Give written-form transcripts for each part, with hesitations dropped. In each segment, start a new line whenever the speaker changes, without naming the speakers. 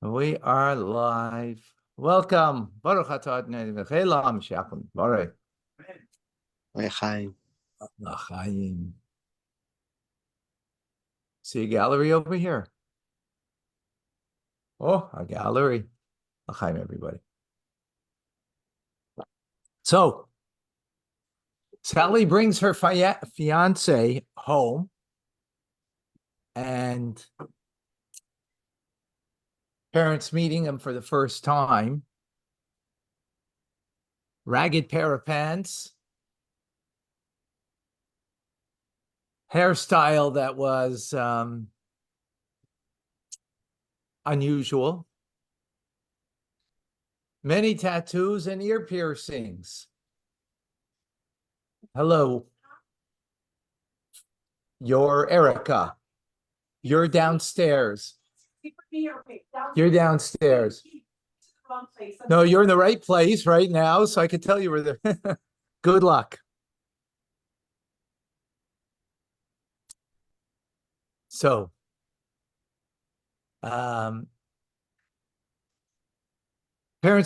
We are live. Welcome. Baruch atah Adonai v'chelam she'achim barei.
L'chaim.
L'chaim. See a gallery over here. Oh, a gallery. L'chaim, everybody. So, Sally brings her fiance home, and parents meeting him for the first time. Ragged pair of pants. Hairstyle that was unusual. Many tattoos and ear piercings. Hello. You're Erica. You're downstairs. You're downstairs. No, you're in the right place right now, so I can tell you where the good luck. So, parents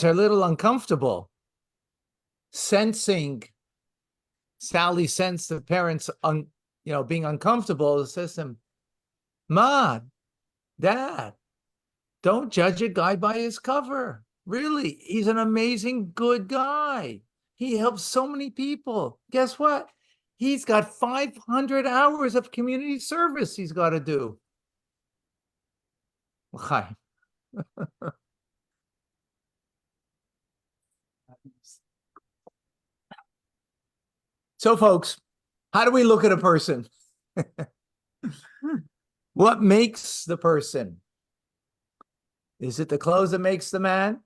are a little uncomfortable sensing. Sally sensed the parents being uncomfortable. Says to them, "Ma, Dad, don't judge a guy by his cover. Really, he's an amazing, good guy. He helps so many people. Guess what? He's got 500 hours of community service he's got to do." So, folks, how do we look at a person? What makes the person? Is it the clothes that makes the man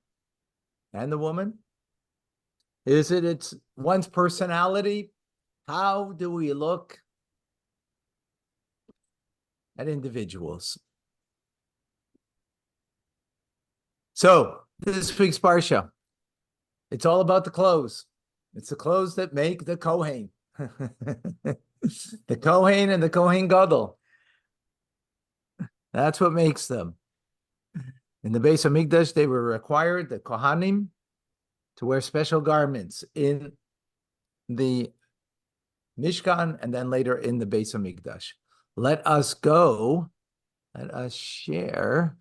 and the woman? Is it's one's personality? How do we look at individuals? So, this week's Parsha, it's all about the clothes. It's the clothes that make the Kohen. The Kohen and the Kohen Gadol. That's what makes them. In the Beis Hamikdash, they were required, the Kohanim, to wear special garments in the Mishkan and then later in the Beis Hamikdash. Let us go. Let us share.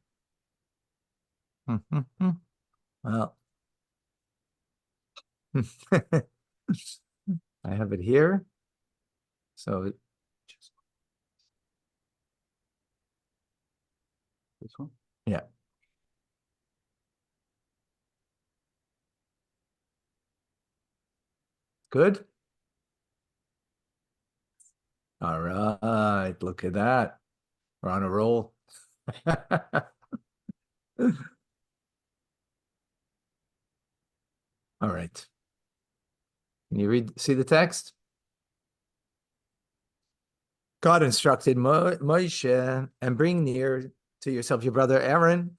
Well, I have it here. So this one? Yeah. Good. All right. Look at that. We're on a roll. All right. Can you see the text? God instructed Moshe, and bring near to yourself your brother Aaron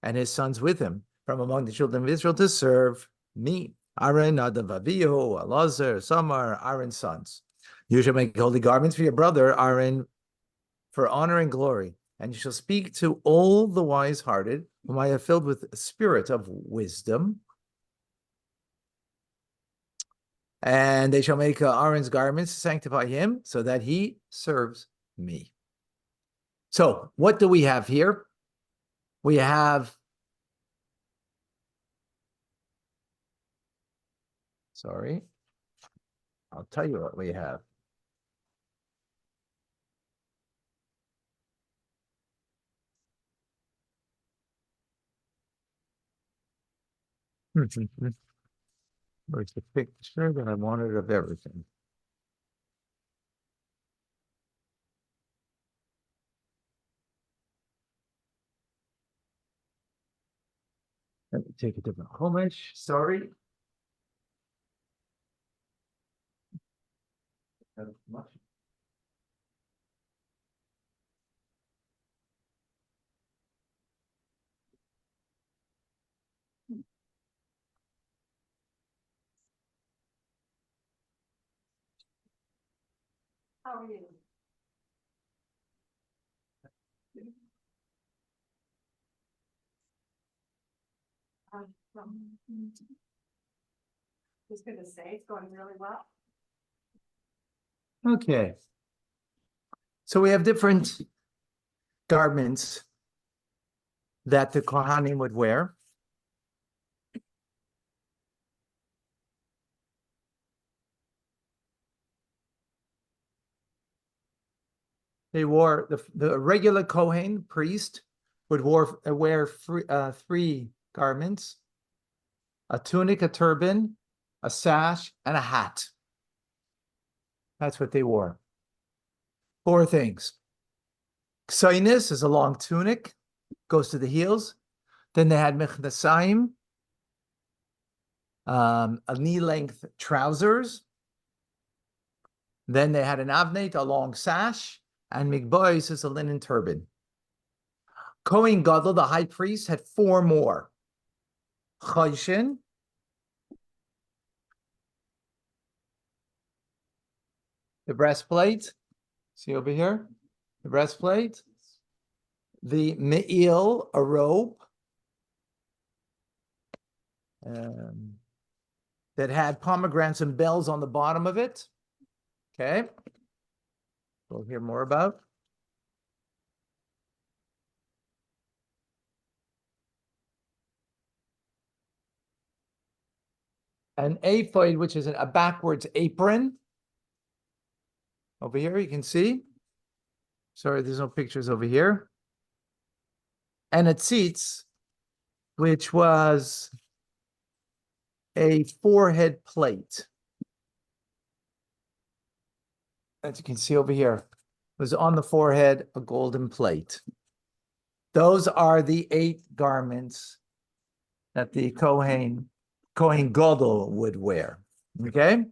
and his sons with him from among the children of Israel to serve me. Aaron, Nadav, Avihu, Elazar, Samar, Aaron's sons. You shall make holy garments for your brother Aaron for honor and glory, and you shall speak to all the wise-hearted, whom I have filled with a spirit of wisdom. And they shall make Aaron's garments to sanctify him, so that he serves me. So, what do we have here? We have, sorry, I'll tell you what we have. Where's the picture that I wanted of everything? Let me take a different homage. Sorry. How are you?
was going to say it's going really well.
Okay. So we have different garments that the Kohanim would wear. They wore the regular Kohen priest would wear three garments: a tunic, a turban, a sash, and a hat. That's what they wore. Four things. Ksainis is a long tunic, goes to the heels. Then they had mechnasayim, a knee-length trousers. Then they had an avnet, a long sash, and migbois is a linen turban. Kohen Gadol, the high priest, had four more. Chayshin, the breastplate. See over here? The breastplate. The me'il, a robe. That had pomegranates and bells on the bottom of it. Okay. We'll hear more about. An ephod, which is a backwards apron. Over here, you can see. Sorry, there's no pictures over here. And a tzitz, which was a forehead plate. As you can see over here, it was on the forehead, a golden plate. Those are the 8 garments that the Kohen Gadol would wear. Okay?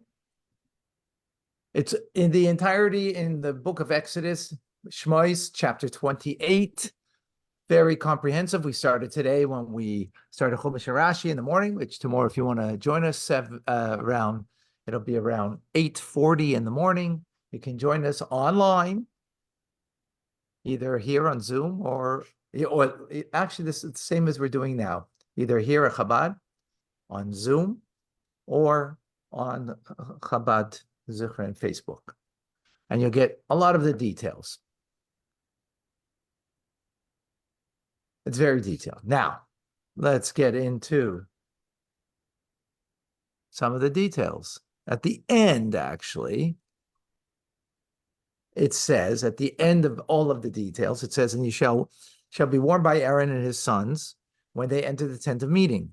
It's in the entirety in the book of Exodus, Shmois, chapter 28. Very comprehensive. We started today when we started Chumash Rashi in the morning, which tomorrow, if you want to join us it'll be around 8:40 in the morning. You can join us online, either here on Zoom or actually this is the same as we're doing now, either here at Chabad on Zoom or on Chabad Zichra and Facebook. And you'll get a lot of the details. It's very detailed. Now, let's get into some of the details. At the end, actually, it says, at the end of all of the details, it says, and you shall be warned by Aaron and his sons when they enter the tent of meeting,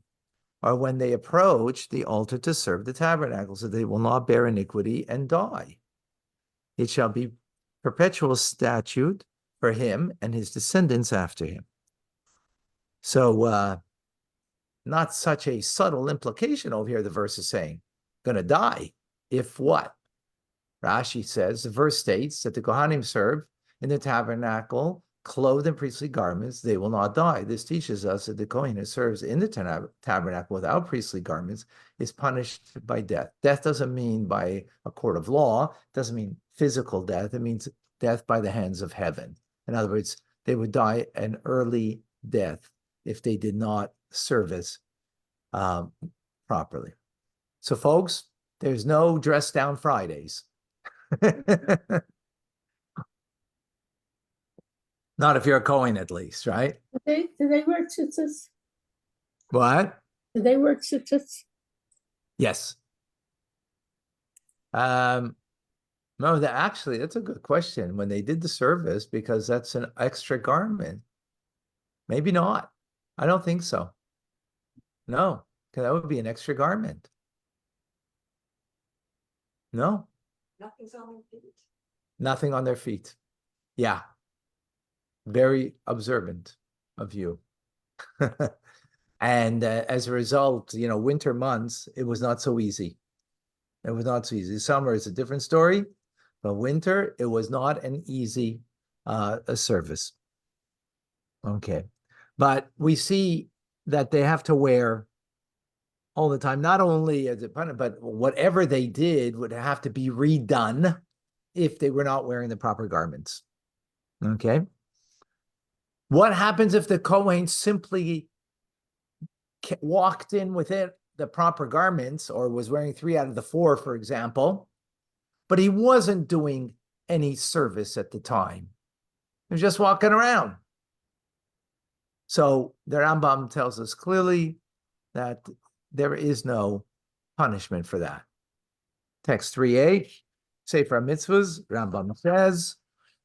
or when they approach the altar to serve the tabernacle, so they will not bear iniquity and die. It shall be perpetual statute for him and his descendants after him. So, not such a subtle implication over here, the verse is saying, going to die. If what? Rashi says, the verse states that the Kohanim serve in the tabernacle, clothed in priestly garments, they will not die. This teaches us that the Kohen who serves in the tabernacle without priestly garments is punished by death. Death doesn't mean by a court of law, it doesn't mean physical death, it means death by the hands of heaven. In other words, they would die an early death if they did not service properly. So folks, there's no dress down Fridays. Not if you're a Kohen, at least, right?
Do they wear tzitzis?
What?
Do they wear tzitzis?
Yes. No, actually, that's a good question. When they did the service, because that's an extra garment. Maybe not. I don't think so. No, because that would be an extra garment. No.
Nothing's on their feet.
Nothing on their feet. Yeah. Very observant of you. And as a result, winter months, it was not so easy. It was not so easy. Summer is a different story, but winter, it was not an easy a service. Okay. But we see that they have to wear all the time, not only as a punishment, but whatever they did would have to be redone if they were not wearing the proper garments. Okay. What happens if the Kohen simply walked in within the proper garments or was wearing 3 out of the 4, for example, but he wasn't doing any service at the time. He was just walking around. So the Rambam tells us clearly that there is no punishment for that. Text 3a, Sefer Mitzvahs, Rambam says,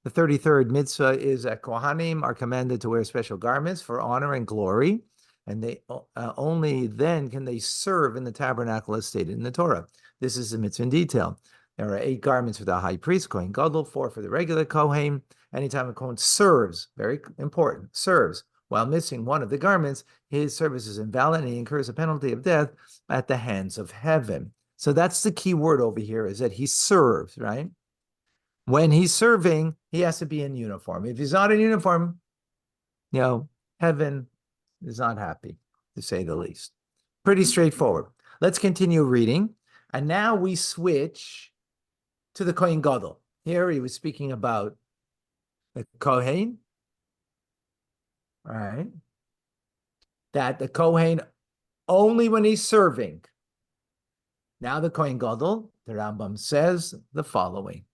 the 33rd mitzvah is that Kohanim are commanded to wear special garments for honor and glory, and they only then can they serve in the tabernacle as stated in the Torah. This is the mitzvah in detail. There are 8 garments for the high priest, Kohen Gadol, 4 for the regular Kohen. Anytime a Kohen serves, very important, serves, while missing one of the garments, his service is invalid and he incurs a penalty of death at the hands of heaven. So that's the key word over here, is that he serves, right? When he's serving, he has to be in uniform. If he's not in uniform, heaven is not happy, to say the least. Pretty straightforward. Let's continue reading. And now we switch to the Kohen Gadol. Here he was speaking about the Kohen, all right? That the Kohen, only when he's serving. Now the Kohen Gadol, the Rambam says the following.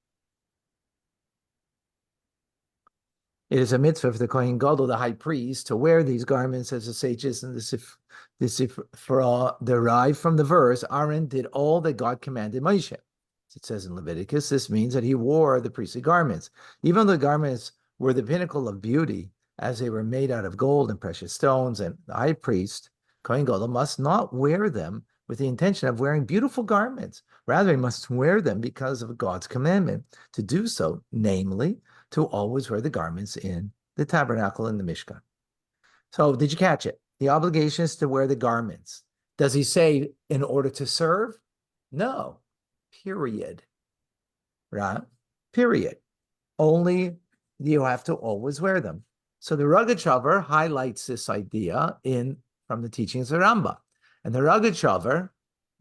It is a mitzvah for the Kohen Gadol, the high priest, to wear these garments, as the sages and the Sifra derive from the verse, Aaron did all that God commanded Moshe. It says in Leviticus, this means that he wore the priestly garments. Even though the garments were the pinnacle of beauty, as they were made out of gold and precious stones, and the high priest, Kohen Gadol, must not wear them with the intention of wearing beautiful garments. Rather, he must wear them because of God's commandment to do so, namely, to always wear the garments in the tabernacle and the Mishkan. So did you catch it? The obligation is to wear the garments. Does he say in order to serve? No. Period. Right? Period. Only you have to always wear them. So the Rogatchover highlights this idea from the teachings of Rambam. And the Rogatchover,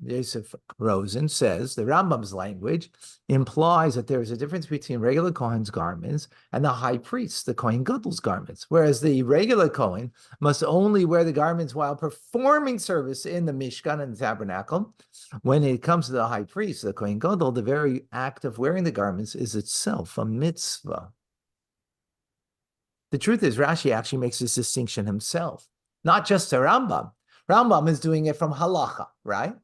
Yosef Rosen, says the Rambam's language implies that there is a difference between regular Kohen's garments and the high priest, the Kohen Gadol's garments, whereas the regular Kohen must only wear the garments while performing service in the Mishkan and the tabernacle. When it comes to the high priest, the Kohen Gadol, the very act of wearing the garments is itself a mitzvah. The truth is, Rashi actually makes this distinction himself, not just the Rambam. Rambam is doing it from halacha, right?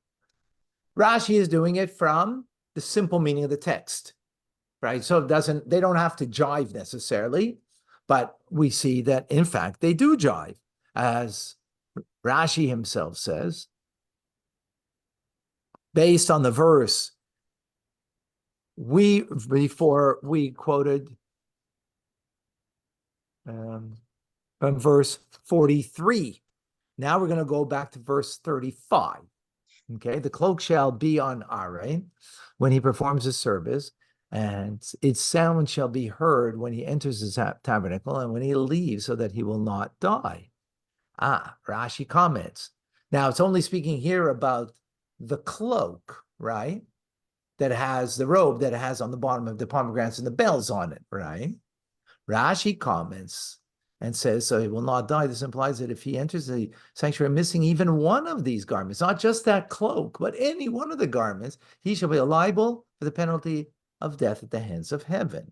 Rashi is doing it from the simple meaning of the text, right? So they don't have to jive necessarily, but we see that, in fact, they do jive. As Rashi himself says, based on the verse before we quoted from verse 43. Now we're going to go back to verse 35. Okay, the cloak shall be on Aaron when he performs his service, and its sound shall be heard when he enters his tabernacle and when he leaves, so that he will not die. Rashi comments. Now it's only speaking here about the cloak, right? That has the robe that it has on the bottom of the pomegranates and the bells on it, right? Rashi comments and says, so he will not die. This implies that if he enters the sanctuary missing even one of these garments, not just that cloak, but any one of the garments, he shall be liable for the penalty of death at the hands of heaven.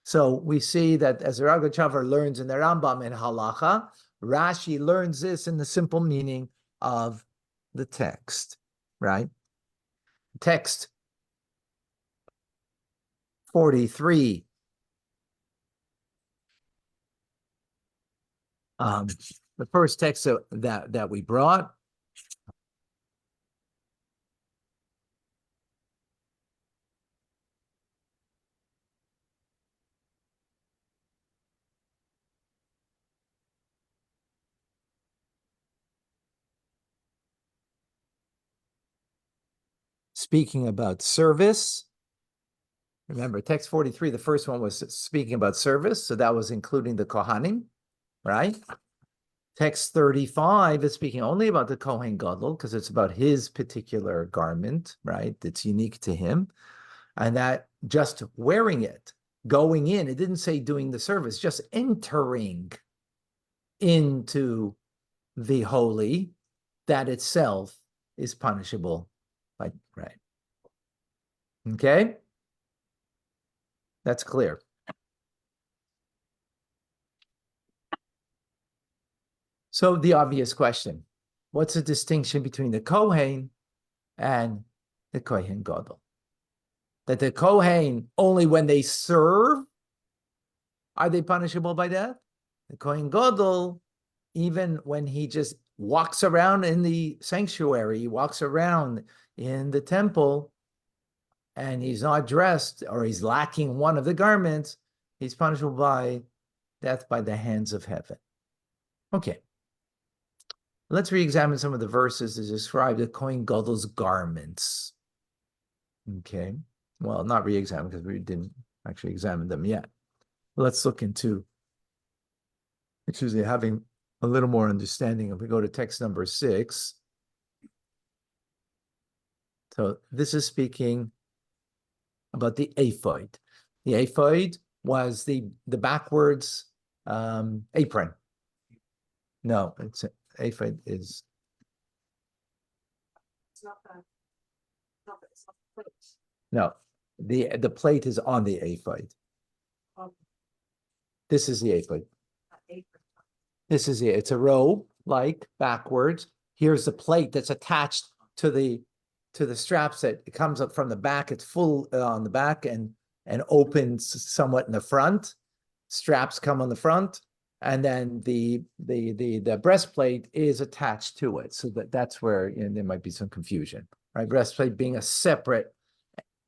So we see that as the Rogatchover learns in the Rambam and Halacha, Rashi learns this in the simple meaning of the text, right? Text 43. The first text that we brought. Speaking about service. Remember, text 43, the first one was speaking about service, so that was including the Kohanim, right? Text 35 is speaking only about the Kohen Gadol, because it's about his particular garment, right? It's unique to him. And that just wearing it, going in, it didn't say doing the service, just entering into the holy, that itself is punishable. Like, right. Okay? That's clear. So the obvious question, what's the distinction between the Kohen and the Kohen Gadol? That the Kohen, only when they serve, are they punishable by death? The Kohen Gadol, even when he just walks around in the sanctuary, he walks around in the temple, and he's not dressed or he's lacking one of the garments, he's punishable by death by the hands of heaven. Okay. Let's re-examine some of the verses that describe the Kohen Gadol's garments. Okay. Well, not re-examine because we didn't actually examine them yet. Let's look into having a little more understanding. If we go to text number 6. So this is speaking about the ephod. The ephod was the backwards apron. No, it's ephod is
It's not it's not the plate.
no. The plate is on the ephod. This is the ephod.
Apron.
This is it. It's a robe, like backwards. Here's the plate that's attached to the straps that it comes up from the back. It's full on the back and opens somewhat in the front. Straps come on the front, and then the breastplate is attached to it. So that's where there might be some confusion, right? Breastplate being a separate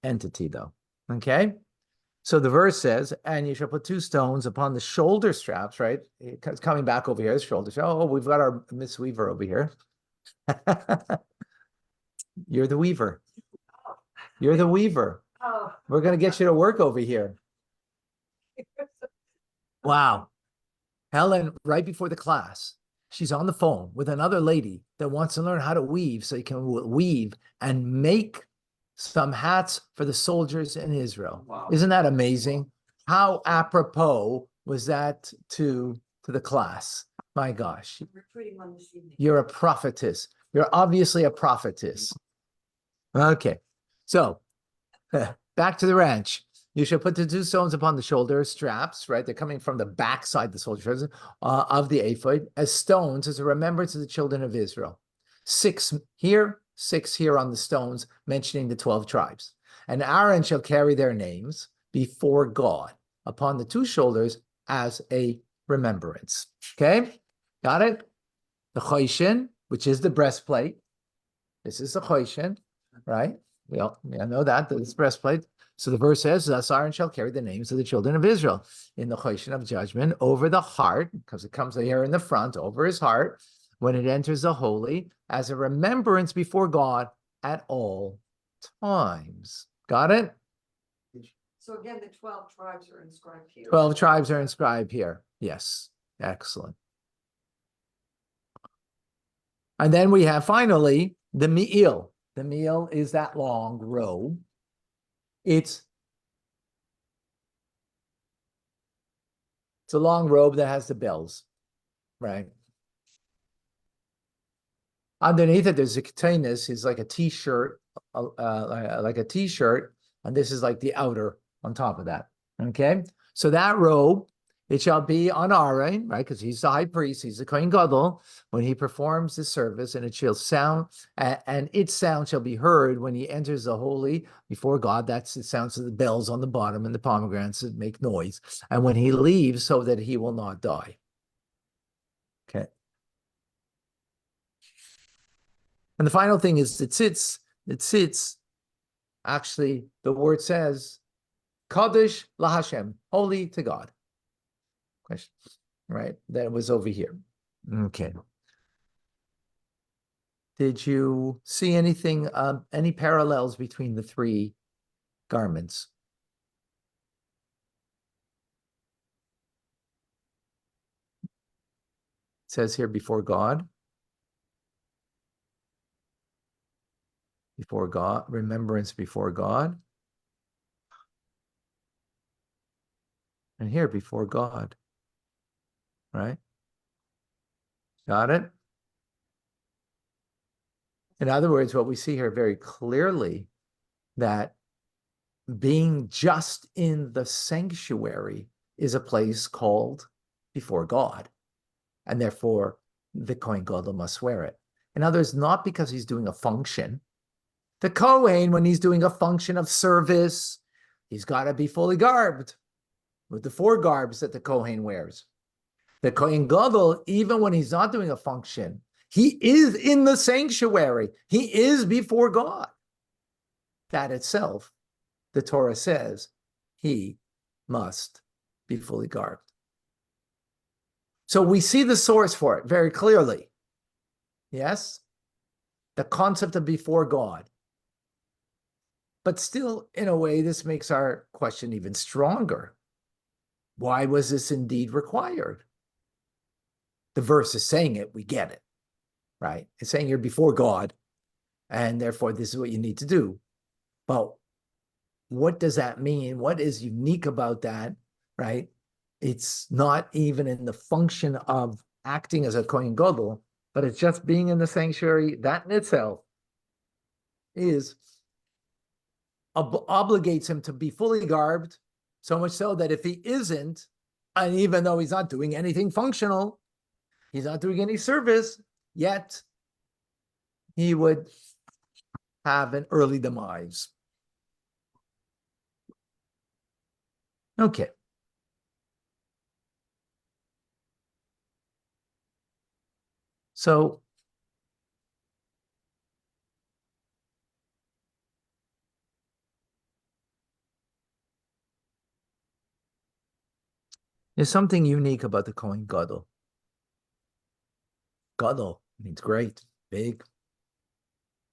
entity, though. Okay. So the verse says, and you shall put 2 stones upon the shoulder straps, right? It's coming back over here, the shoulder straps. Oh, we've got our Miss Weaver over here. You're the weaver. You're the weaver.
Oh.
We're going to get you to work over here. Wow. Helen, right before the class, she's on the phone with another lady that wants to learn how to weave so you can weave and make some hats for the soldiers in Israel. Wow. Isn't that amazing? How apropos was that to the class? My gosh.
Recruiting one this evening.
You're a prophetess. You're obviously a prophetess. Okay. So back to the ranch. You shall put the 2 stones upon the shoulder straps, right? They're coming from the backside, the soldiers of the ephod, as stones, as a remembrance of the children of Israel. 6 here, 6 here on the stones, mentioning the 12 tribes. And Aaron shall carry their names before God upon the 2 shoulders as a remembrance. Okay? Got it? The choshen, which is the breastplate. This is the choshen, right? We all know that, this breastplate. So the verse says, thus Aaron shall carry the names of the children of Israel in the choshen of judgment over the heart, because it comes here in the front, over his heart, when it enters the holy, as a remembrance before God at all times. Got it?
So again, the 12 tribes are inscribed here.
12 tribes are inscribed here. Yes. Excellent. And then we have finally the me'il. The me'il is that long robe. It's a long robe that has the bells, right? Underneath it, there's a katanas, is like a t-shirt, like a t-shirt, and this is like the outer on top of that. Okay, so that robe, it shall be on Aaron, right? Because he's the high priest, he's the Kohen Gadol, when he performs the service, and it shall sound, and its sound shall be heard when he enters the holy before God. That's the sounds of the bells on the bottom and the pomegranates that make noise, and when he leaves, so that he will not die. Okay. And the final thing is the tzitz. The tzitz, actually, the word says, Kadosh LaHashem, holy to God. Question, right? That was over here. Okay. Did you see anything, any parallels between the 3 garments? It says here, before God. Before God, remembrance before God. And here, before God. Right? Got it? In other words, what we see here very clearly, that being just in the sanctuary is a place called before God, and therefore the Kohen Gadol must swear it. In other words, not because he's doing a function. The Kohen, when he's doing a function of service, he's got to be fully garbed with the 4 garbs that the Kohen wears. The Kohen Gadol, even when he's not doing a function, he is in the sanctuary. He is before God. That itself, the Torah says, he must be fully garbed. So we see the source for it very clearly. Yes? The concept of before God. But still, in a way, this makes our question even stronger. Why was this indeed required? The verse is saying it, we get it, right? It's saying you're before God, and therefore this is what you need to do. But what does that mean? What is unique about that, right? It's not even in the function of acting as a Kohen Gadol, but it's just being in the sanctuary. That in itself is obligates him to be fully garbed, so much so that if he isn't, and even though he's not doing anything functional, he's not doing any service, yet he would have an early demise. Okay. So there's something unique about the Kohen Gadol. Gadol means great, big,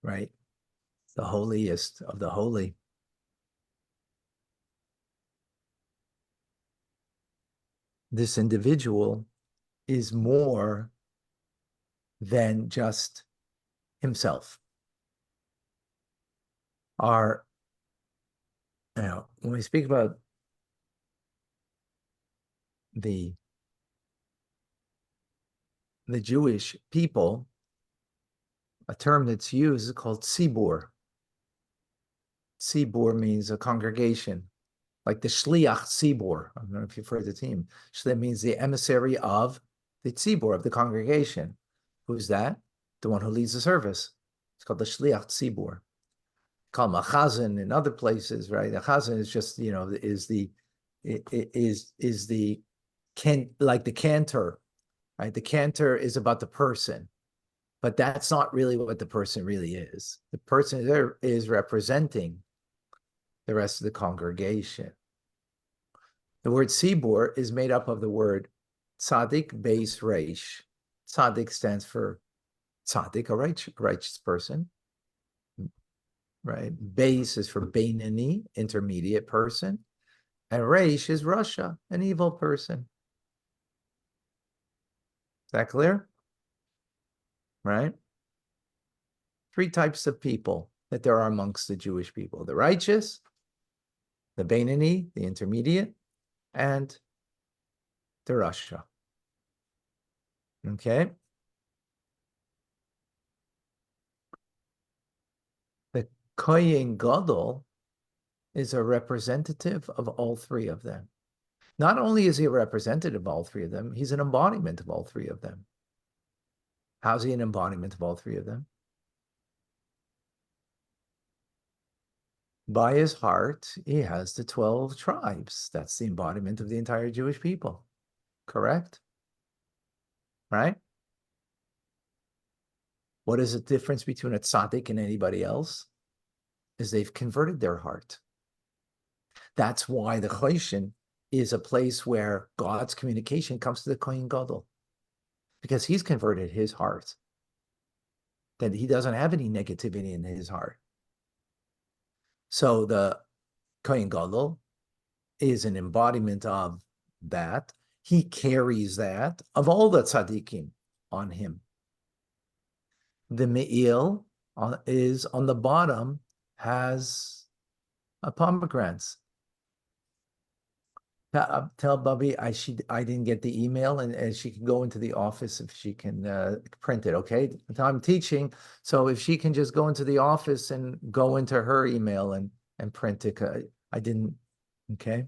right? The holiest of the holy. This individual is more than just himself. When we speak about the Jewish people, a term that's used is called tzibur. Tzibur means a congregation, like the shliach tzibur. I don't know if you've heard the team. That means the emissary of the tzibur, of the congregation. Who's that? The one who leads the service. It's called the shliach tzibur. Called machazan in other places, right? The chazan is just, like the cantor, right? The cantor is about the person, but that's not really what the person really is. The person there is representing the rest of the congregation. The word tzibur is made up of the word tzaddik, beis, reish. Tzaddik stands for tzaddik, a righteous person, right? Beis is for beinani, intermediate person, and reish is rasha, an evil person. Is that clear? Right? 3 types of people that there are amongst the Jewish people: the righteous, the beinani, the intermediate, and the rasha. Okay? The Kohen Gadol is a representative of all 3 of them. Not only is he a representative of all 3 of them, he's an embodiment of all 3 of them. How's he an embodiment of all 3 of them? By his heart, he has the 12 tribes. That's the embodiment of the entire Jewish people. Correct? Right? What is the difference between a tzaddik and anybody else? Is they've converted their heart. That's why the Choshen is a place where God's communication comes to the Kohen Gadol, because he's converted his heart, that he doesn't have any negativity in his heart. So the Kohen Gadol is an embodiment of that. He carries that, of all the tzaddikim, on him. The me'il is on the bottom, has a pomegranate. Tell Bubby I didn't get the email and she can go into the office if she can print it, okay? I'm teaching, so if she can just go into the office and go into her email and print it. I didn't, okay?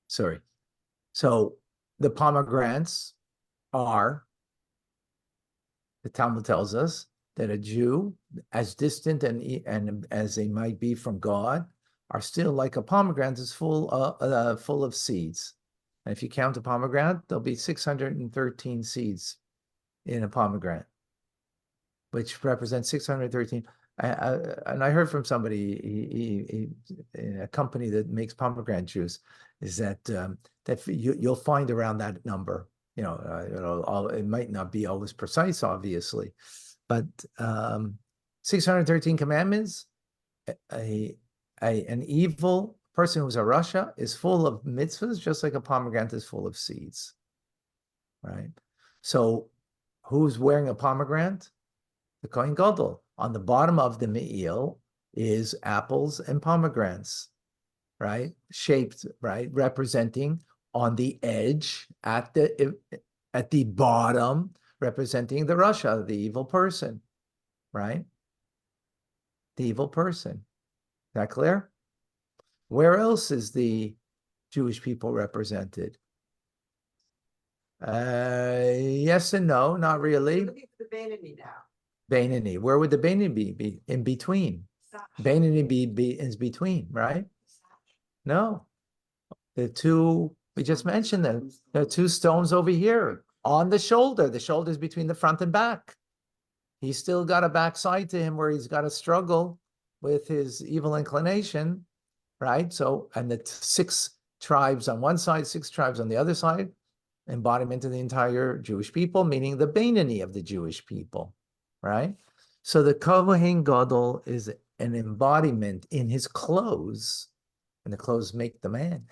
Sorry. So the pomegranates are, the Talmud tells us that a Jew, as distant and as they might be from God, are still like a pomegranate is full of seeds. And if you count a pomegranate, there'll be 613 seeds in a pomegranate, which represents 613. And I heard from somebody in a company that makes pomegranate juice, is that you'll find around that number. It might not be always precise, obviously, but 613 commandments. An evil person who's a rasha is full of mitzvahs, just like a pomegranate is full of seeds, right? So, who's wearing a pomegranate? The Kohen Gadol. On the bottom of the me'il is apples and pomegranates, right? Shaped, right? Representing on the edge at the bottom, representing the rasha, the evil person, right? The evil person. Is that clear? Where else is the Jewish people represented? Yes and no, not really.
We're looking for the Beinoni now.
Beinoni. Where would the Beinoni be? In between. Beinoni is between, right? No. The two, we just mentioned them. There are two stones over here on the shoulder. The shoulder is between the front and back. He's still got a backside to him where he's got to struggle with his evil inclination, right? So, and the 6 tribes on one side, 6 tribes on the other side, embodiment of the entire Jewish people, meaning the Beinoni of the Jewish people, right? So the Kohen Gadol is an embodiment in his clothes, and the clothes make the man.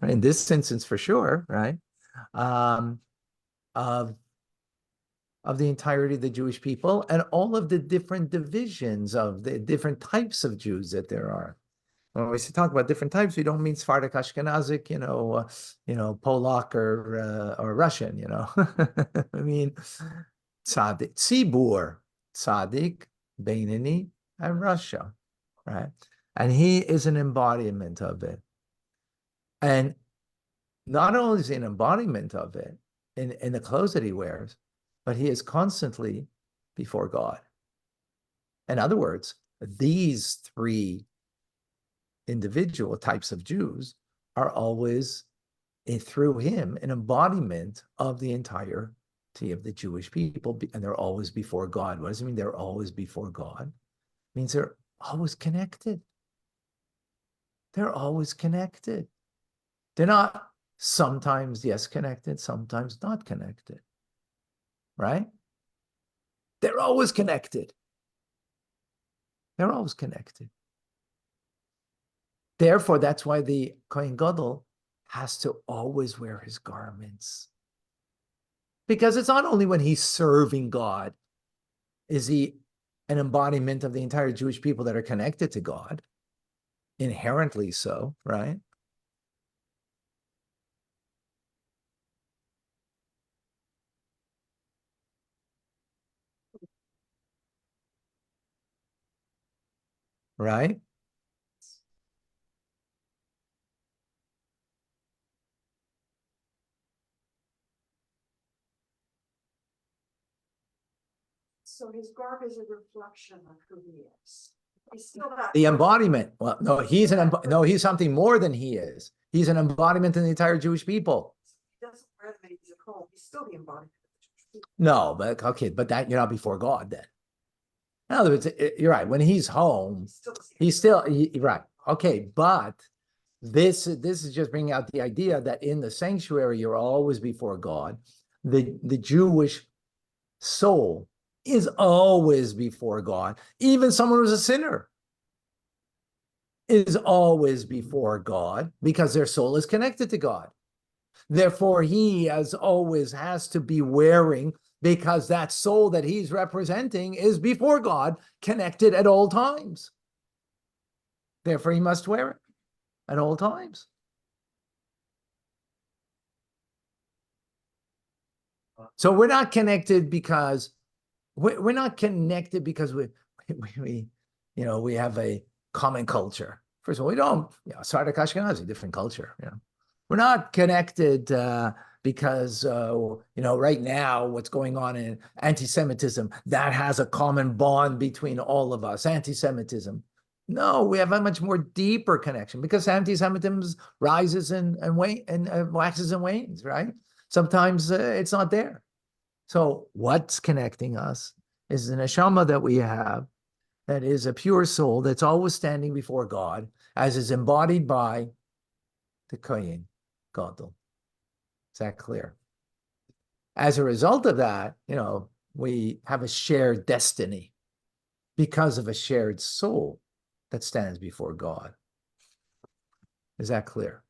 In this instance, for sure, right? Of the entirety of the Jewish people and all of the different divisions of the different types of Jews that there are. When we talk about different types, we don't mean Sephardic, Ashkenazic, Polak or Russian, I mean, Tzaddik, Tzibur, Tzaddik, Beinoni, and Russia, right? And he is an embodiment of it. And not only is he an embodiment of it in the clothes that he wears, but he is constantly before God. In other words, these 3 individual types of Jews are always, through him, an embodiment of the entirety of the Jewish people, and they're always before God. What does it mean they're always before God? It means they're always connected. They're always connected. They're not sometimes, yes, connected, sometimes not connected, right? They're always connected. They're always connected. Therefore, that's why the Kohen Gadol has to always wear his garments. Because it's not only when he's serving God is he an embodiment of the entire Jewish people that are connected to God, inherently so, right? Right?
So his garb is a reflection of who he is. He's still not.
The embodiment. Well, no, he's something more than he is. He's an embodiment in the entire Jewish people.
He doesn't wear them, he's a cold. He's still the embodiment of the Jewish people.
No, but okay, but that you're not before God then. In other words, you're right. When he's home, he's still right. Okay, but this is just bringing out the idea that in the sanctuary you're always before God. The Jewish soul is always before God. Even someone who's a sinner is always before God because their soul is connected to God. Therefore, he as always has to be wearing because that soul that he's representing is before God, connected at all times. Therefore, he must wear it at all times. So we're not connected because we're not connected because we we have a common culture. First of all, we don't, Sardak Ashkenazi, different culture. We're not connected because right now what's going on in anti-Semitism, that has a common bond between all of us. Anti-Semitism. No, we have a much more deeper connection because anti-Semitism rises and waxes and wanes, right? Sometimes it's not there. So what's connecting us is the neshama that we have, that is a pure soul that's always standing before God, as is embodied by the Kohen Gadol. Is that clear? As a result of that, we have a shared destiny because of a shared soul that stands before God. Is that clear?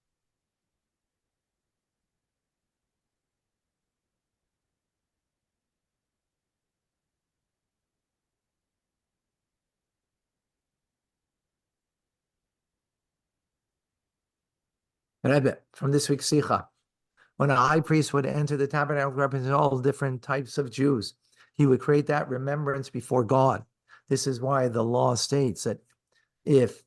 Rabbi, from this week's Sikha, when a high priest would enter the tabernacle representing all different types of Jews, he would create that remembrance before God. This is why the law states that if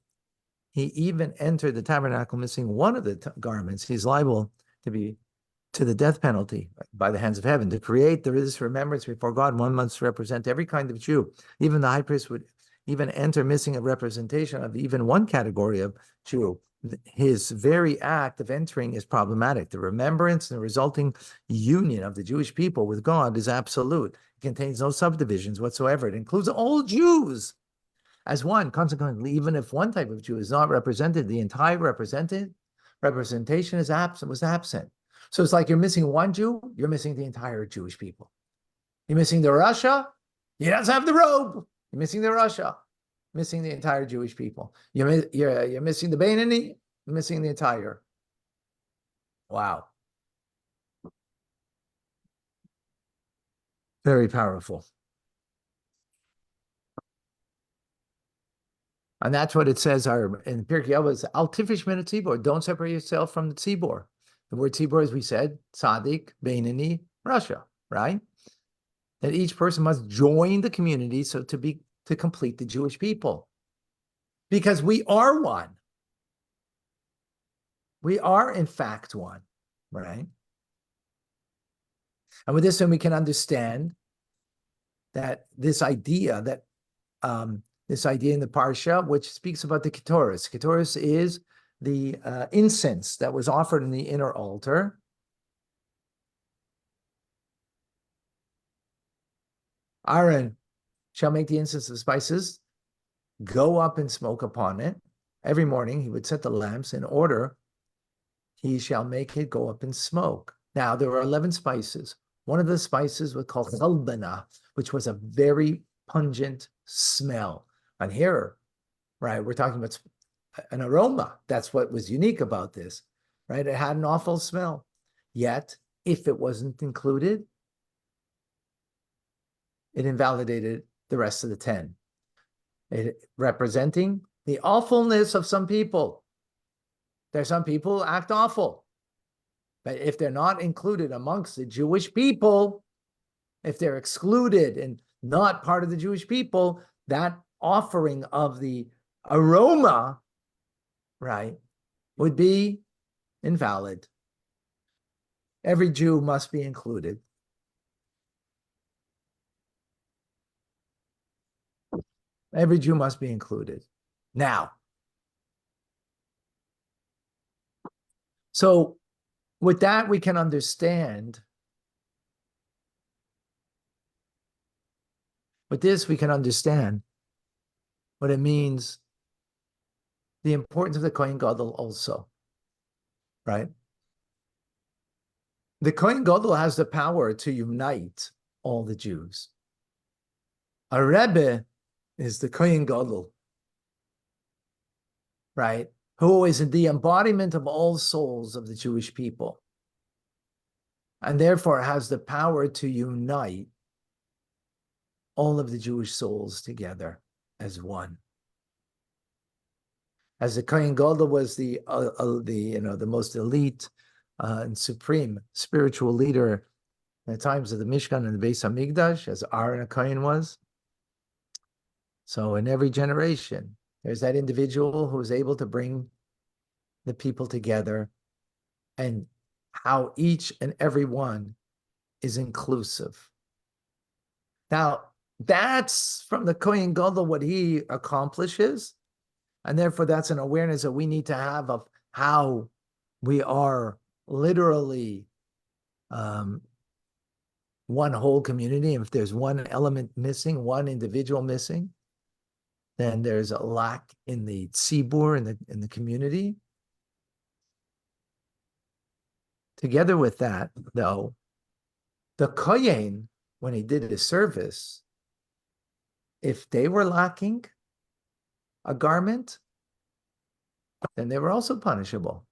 he even entered the tabernacle missing one of the garments, he's liable to the death penalty by the hands of heaven. To create this remembrance before God, one must represent every kind of Jew. Even the high priest would even enter missing a representation of even one category of Jew. His very act of entering is problematic. The remembrance and the resulting union of the Jewish people with God is absolute. It contains no subdivisions whatsoever. It includes all Jews as one. Consequently, even if one type of Jew is not represented, the entire representation was absent. So it's like you're missing one Jew, you're missing the entire Jewish people. You're missing the Russia, he doesn't have the robe. You're missing the Russia, missing the entire Jewish people. You're missing the Beinani, you're missing the entire. Wow. Very powerful. And that's what it says in Pirkei Avos, Al tifish min hatzibor, don't separate yourself from the tzibor. The word tzibor, as we said, tzaddik, Beinani, Russia, right? That each person must join the community to complete the Jewish people. Because we are one. We are, in fact, one, right? And with this, then we can understand that this idea in the Parsha, which speaks about the Ketores. Ketores is the incense that was offered in the inner altar. Aaron shall make the incense of spices, go up and smoke upon it. Every morning he would set the lamps in order. He shall make it go up and smoke. Now, there were 11 spices. One of the spices was called chalbana, which was a very pungent smell. And here, right, we're talking about an aroma. That's what was unique about this, right? It had an awful smell. Yet, if it wasn't included, it invalidated the rest of the 10. Representing the awfulness of some people. There's some people who act awful. But if they're not included amongst the Jewish people, if they're excluded and not part of the Jewish people, that offering of the aroma, right, would be invalid. Every Jew must be included. Every Jew must be included. Now, so with that, we can understand. With this, we can understand what it means, the importance of the Kohen Gadol also, right? The Kohen Gadol has the power to unite all the Jews. A Rebbe is the Kohen Gadol, right? Who is the embodiment of all souls of the Jewish people. and therefore has the power to unite all of the Jewish souls together as one. As the Kohen Gadol was the most elite and supreme spiritual leader in the times of the Mishkan and the Beis Hamikdash, as Aaron Kohen was. So in every generation, there's that individual who is able to bring the people together, and how each and every one is inclusive. Now, that's from the Kohen Gadol what he accomplishes, and therefore that's an awareness that we need to have of how we are literally one whole community. And if there's one element missing, one individual missing, then there's a lack in the tzibur, in the community. Together with that, though, the kohen, when he did his service, if they were lacking a garment, then they were also punishable,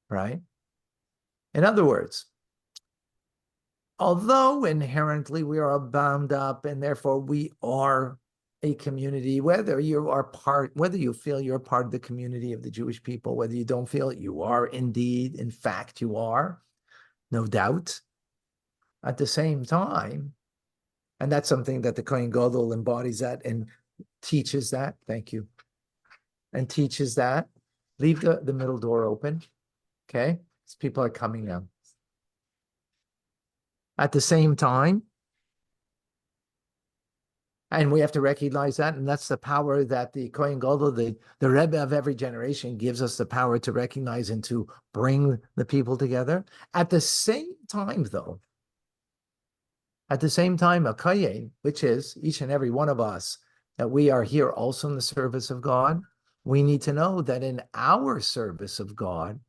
right? In other words, although inherently we are bound up and therefore we are a community, whether you feel you're part of the community of the Jewish people, whether you don't feel it, you are indeed, in fact, you are, no doubt. At the same time, and that's something that the Kohen Gadol embodies that and teaches that, thank you, and teaches that. Leave the middle door open, okay? Because people are coming now. At the same time, and we have to recognize that, and that's the power that the Kohen Gadol, the Rebbe of every generation, gives us the power to recognize and to bring the people together. At the same time, though, a Kohen, which is each and every one of us, that we are here also in the service of God, we need to know that in our service of God,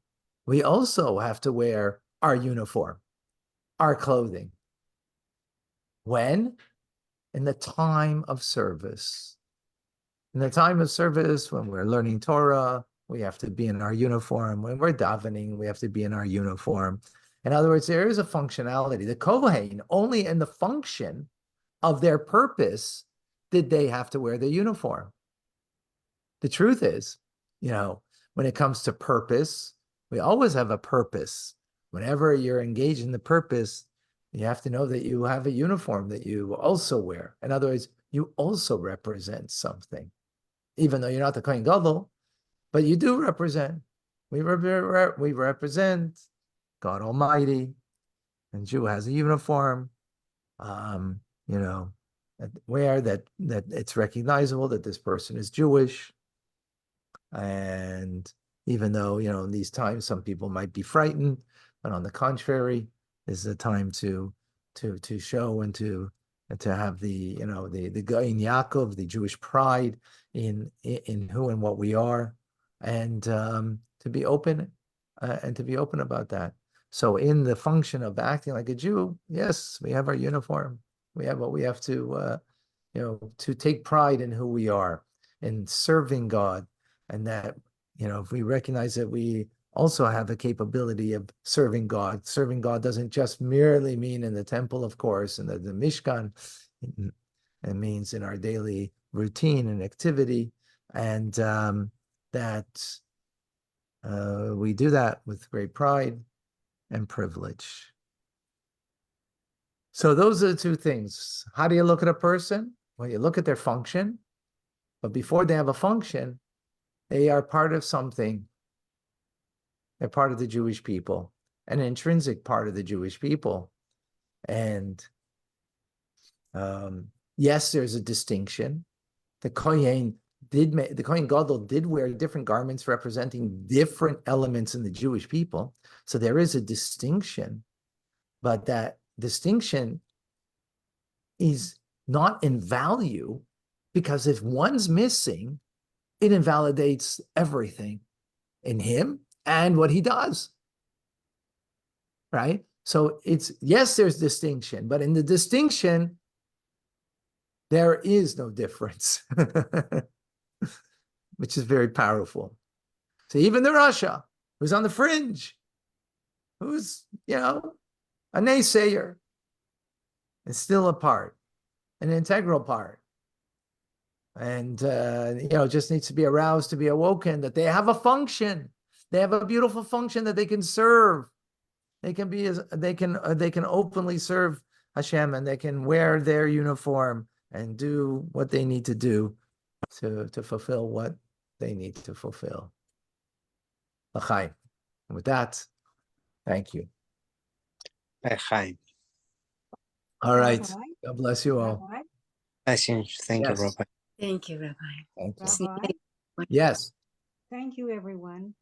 we also have to wear our uniform, our clothing. When? In the time of service. In the time of service, when we're learning Torah, we have to be in our uniform. When we're davening, we have to be in our uniform. In other words, there is a functionality. The Kohen, only in the function of their purpose did they have to wear their uniform. The truth is, when it comes to purpose, we always have a purpose. Whenever you're engaged in the purpose, you have to know that you have a uniform that you also wear. In other words, you also represent something. Even though you're not the Kohen Gadol, but you do represent. We represent God Almighty, and Jew has a uniform, where that it's recognizable that this person is Jewish. And even though, in these times, some people might be frightened, but on the contrary, this is a time to show and to have the Gain Yaakov, the Jewish pride in who and what we are, and to be open about that. So in the function of acting like a Jew, yes, we have our uniform. We have what we have to take pride in who we are, in serving God, and that, if we recognize that we also have a capability of serving God. Serving God doesn't just merely mean in the temple, of course, and the Mishkan. It means in our daily routine and activity, and that we do that with great pride and privilege. So those are the two things. How do you look at a person? Well, you look at their function, but before they have a function, they are part of something. They're part of the Jewish people, an intrinsic part of the Jewish people. And yes, there's a distinction. The Kohen Gadol did wear different garments representing different elements in the Jewish people. So there is a distinction, but that distinction is not in value, because if one's missing, it invalidates everything in him and what he does, right? So yes, there's distinction, but in the distinction, there is no difference, which is very powerful. So even the Rasha, who's on the fringe, who's, A naysayer is still a part, an integral part. And, just needs to be aroused, to be awoken, that they have a function. They have a beautiful function that they can serve. They can openly serve Hashem, and they can wear their uniform and do what they need to do to fulfill what they need to fulfill. L'chaim. And with that, thank you.
L'chaim.
All right.
Rabbi,
God bless you all.
Rabbi,
Blessings. Thank you,
Yes.
Rabbi.
Thank you, Rabbi.
Thank you.
Rabbi,
Yes.
thank you, everyone.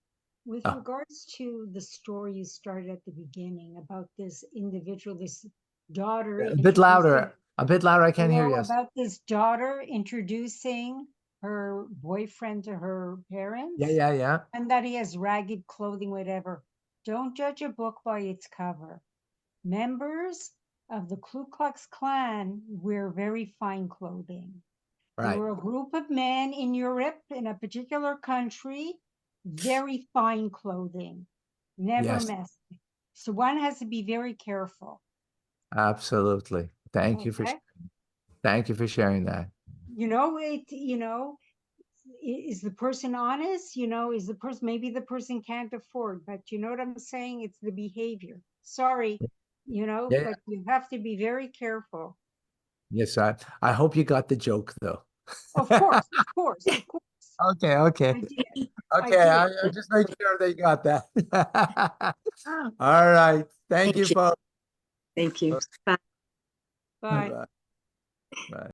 With
Ah.
regards to the story you started at the beginning about this individual, this daughter.
A bit louder. A bit louder. I can't hear you.
About this daughter introducing her boyfriend to her parents.
Yeah.
And that he has ragged clothing, whatever. Don't judge a book by its cover. Members of the Ku Klux Klan wear very fine clothing. They
Right.
were a group of men in Europe, in a particular country, very fine clothing, never
Yes.
messy. So one has to be very careful.
Absolutely. Thank you for
Okay?
sharing that.
Is the person honest? Is the person, maybe the person can't afford, but you know what I'm saying? It's the behavior. Sorry,
Yeah.
but you have to be very careful.
Yes, I hope you got the joke though.
Of course, of course, of course.
Okay.
I did.
Okay,
I
I just make sure they got that. All right. Thank you, folks.
Thank you. Bye.
Bye.
Bye. Bye.